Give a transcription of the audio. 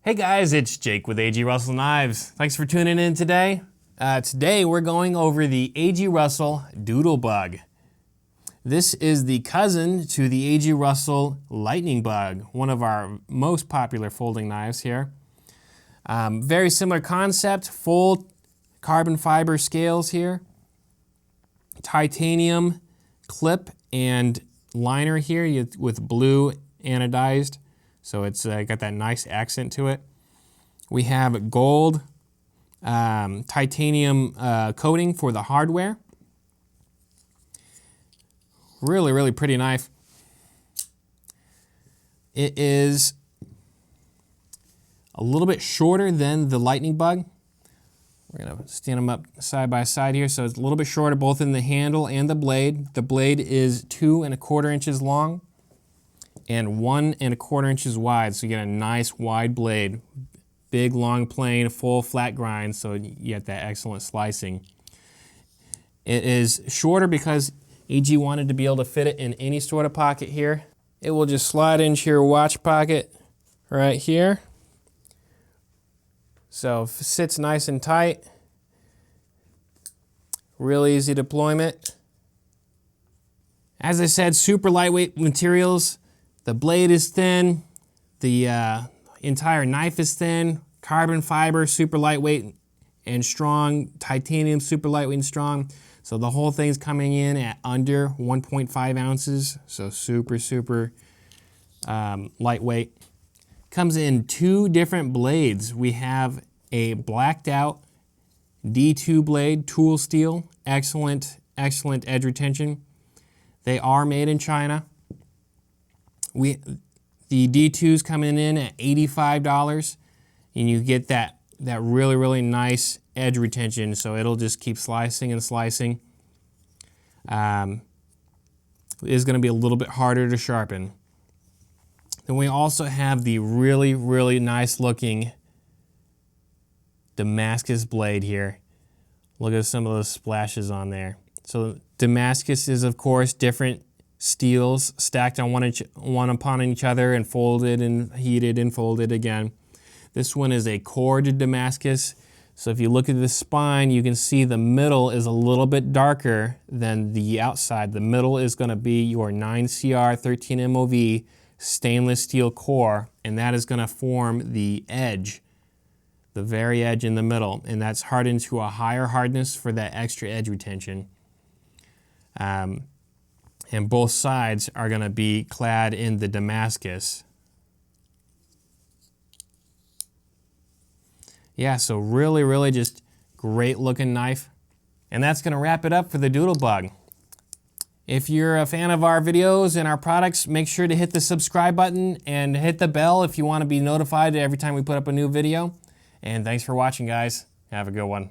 Hey guys, it's Jake with A.G. Russell Knives. Thanks for tuning in today. Today we're going over the A.G. Russell Doodle Bug. This is the cousin to the A.G. Russell Lightning Bug, one of our most popular folding knives here. Very similar concept, full carbon fiber scales here. Titanium clip and liner here with blue anodized. So it's got that nice accent to it. We have gold titanium coating for the hardware. Really pretty knife. It is a little bit shorter than the Lightning Bug. We're gonna stand them up side by side here. So it's a little bit shorter both in the handle and the blade. The blade is 2 1/4 inches long and 1 1/4 inches wide. So you get a nice wide blade, big long plane, full flat grind, so you get that excellent slicing. It is shorter because AG wanted to be able to fit it in any sort of pocket here. It will just slide into your watch pocket right here. So it sits nice and tight. Real easy deployment. As I said, super lightweight materials. The blade is thin, the entire knife is thin, carbon fiber, super lightweight and strong, titanium, super lightweight and strong. So the whole thing's coming in at under 1.5 ounces, so super lightweight. Comes in 2 different blades. We have a blacked out D2 blade, tool steel, excellent edge retention. They are made in China. The D2's coming in at $85, and you get that really nice edge retention, so it'll just keep slicing and slicing. It is going to be a little bit harder to sharpen. Then we also have the really nice looking Damascus blade here. Look at some of those splashes on there. So Damascus is, of course, different steels stacked on one upon each other and folded and heated and folded again. This one is a cored Damascus. So if you look at the spine, you can see the middle is a little bit darker than the outside. The middle is going to be your 9CR 13 MOV stainless steel core, and that is going to form the edge, the very edge in the middle, and that's hardened to a higher hardness for that extra edge retention. And both sides are going to be clad in the Damascus. Yeah, so really just great looking knife. And that's going to wrap it up for the Doodle Bug. If you're a fan of our videos and our products, make sure to hit the subscribe button and hit the bell if you want to be notified every time we put up a new video. And thanks for watching, guys. Have a good one.